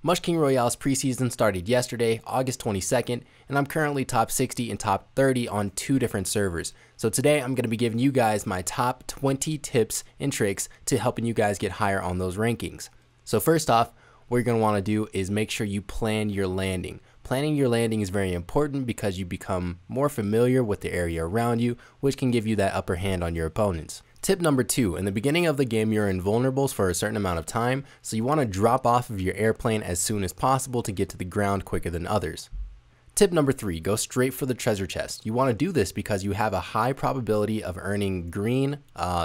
Mushking Royale's preseason started yesterday, August 22nd, and I'm currently top 60 and top 30 on 2 different servers. So today I'm going to be giving you guys my top 20 tips and tricks to helping you guys get higher on those rankings. So first off, what you're going to want to do is make sure you plan your landing. Planning your landing is very important because you become more familiar with the area around you, which can give you that upper hand on your opponents. Tip number 2, in the beginning of the game you're invulnerables for a certain amount of time, so you want to drop off of your airplane as soon as possible to get to the ground quicker than others. Tip number 3, go straight for the treasure chest. You want to do this because you have a high probability of earning green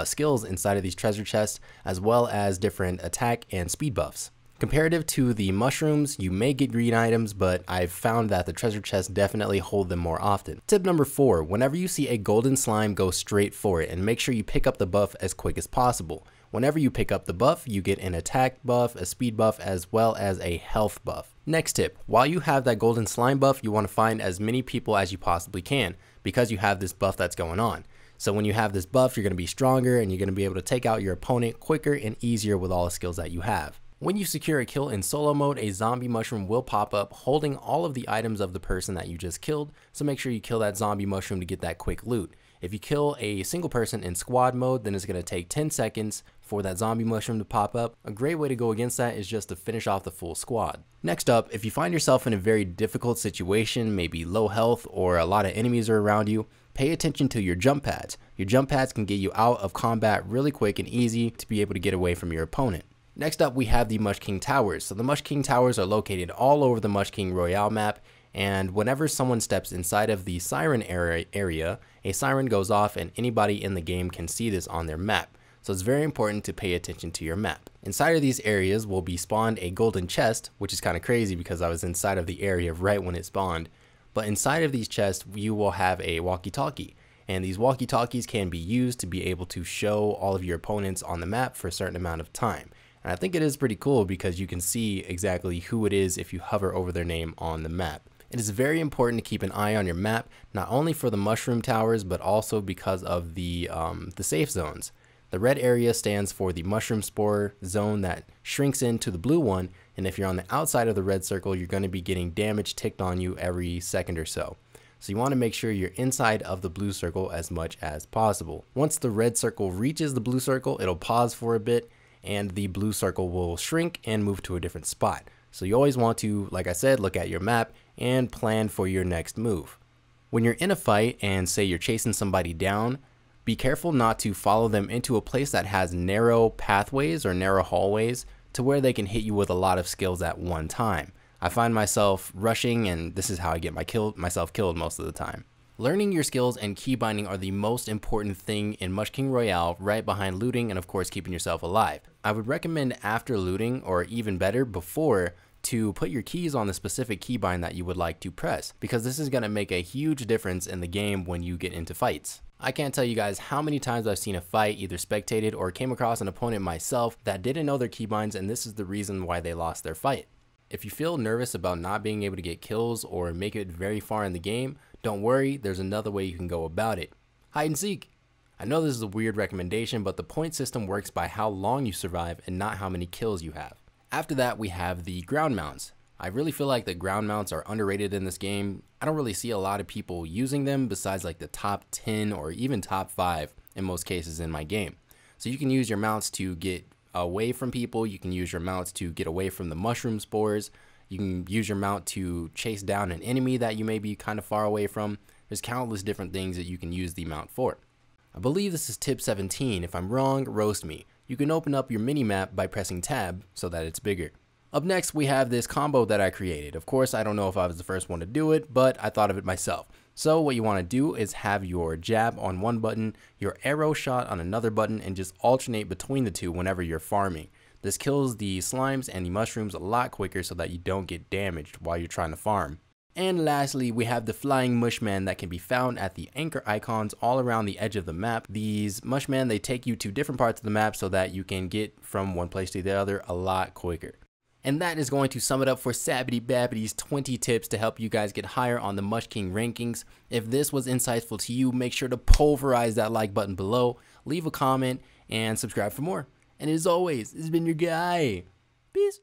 skills inside of these treasure chests, as well as different attack and speed buffs. Comparative to the mushrooms, you may get green items, but I've found that the treasure chests definitely hold them more often. Tip number 4, whenever you see a golden slime, go straight for it and make sure you pick up the buff as quick as possible. Whenever you pick up the buff, you get an attack buff, a speed buff, as well as a health buff. Next tip, while you have that golden slime buff, you want to find as many people as you possibly can because you have this buff that's going on. So when you have this buff, you're going to be stronger and you're going to be able to take out your opponent quicker and easier with all the skills that you have. When you secure a kill in solo mode, a zombie mushroom will pop up holding all of the items of the person that you just killed, so make sure you kill that zombie mushroom to get that quick loot. If you kill a single person in squad mode, then it's going to take 10 seconds for that zombie mushroom to pop up. A great way to go against that is just to finish off the full squad. Next up, if you find yourself in a very difficult situation, maybe low health or a lot of enemies are around you, pay attention to your jump pads. Your jump pads can get you out of combat really quick and easy to be able to get away from your opponent. Next up, we have the Mushking Towers. So the Mushking Towers are located all over the Mushking Royale map, and whenever someone steps inside of the siren area, a siren goes off and anybody in the game can see this on their map. So it's very important to pay attention to your map. Inside of these areas will be spawned a golden chest, which is kind of crazy because I was inside of the area right when it spawned. But inside of these chests, you will have a walkie-talkie. And these walkie-talkies can be used to be able to show all of your opponents on the map for a certain amount of time. And I think it is pretty cool because you can see exactly who it is if you hover over their name on the map. It is very important to keep an eye on your map, not only for the mushroom towers, but also because of the safe zones. The red area stands for the mushroom spore zone that shrinks into the blue one, and if you're on the outside of the red circle, you're going to be getting damage ticked on you every second or so. So you want to make sure you're inside of the blue circle as much as possible. Once the red circle reaches the blue circle, it'll pause for a bit, and the blue circle will shrink and move to a different spot. So you always want to, like I said, look at your map and plan for your next move. When you're in a fight and say you're chasing somebody down, be careful not to follow them into a place that has narrow pathways or narrow hallways to where they can hit you with a lot of skills at one time. I find myself rushing, and this is how I get myself killed most of the time. Learning your skills and keybinding are the most important thing in Mushking Royale, right behind looting and of course keeping yourself alive. I would recommend after looting, or even better before, to put your keys on the specific keybind that you would like to press, because this is going to make a huge difference in the game when you get into fights. I can't tell you guys how many times I've seen a fight, either spectated or came across an opponent myself that didn't know their keybinds, and this is the reason why they lost their fight. If you feel nervous about not being able to get kills or make it very far in the game, don't worry, there's another way you can go about it. Hide and seek. I know this is a weird recommendation, but the point system works by how long you survive and not how many kills you have. After that, we have the ground mounts. I really feel like the ground mounts are underrated in this game. I don't really see a lot of people using them besides like the top 10 or even top 5 in most cases in my game. So you can use your mounts to get away from people. You can use your mounts to get away from the mushroom spores. You can use your mount to chase down an enemy that you may be kind of far away from. There's countless different things that you can use the mount for. I believe this is tip 17. If I'm wrong, roast me. You can open up your minimap by pressing tab so that it's bigger. Up next, we have this combo that I created. Of course, I don't know if I was the first one to do it, but I thought of it myself. So what you want to do is have your jab on one button, your arrow shot on another button, and just alternate between the two whenever you're farming. This kills the slimes and the mushrooms a lot quicker so that you don't get damaged while you're trying to farm. And lastly, we have the flying mushman that can be found at the anchor icons all around the edge of the map. These mushman, they take you to different parts of the map so that you can get from one place to the other a lot quicker. And that is going to sum it up for Sabbity Babbity's 20 tips to help you guys get higher on the Mush King rankings. If this was insightful to you, make sure to pulverize that like button below, leave a comment, and subscribe for more. And as always, this has been your guy. Peace.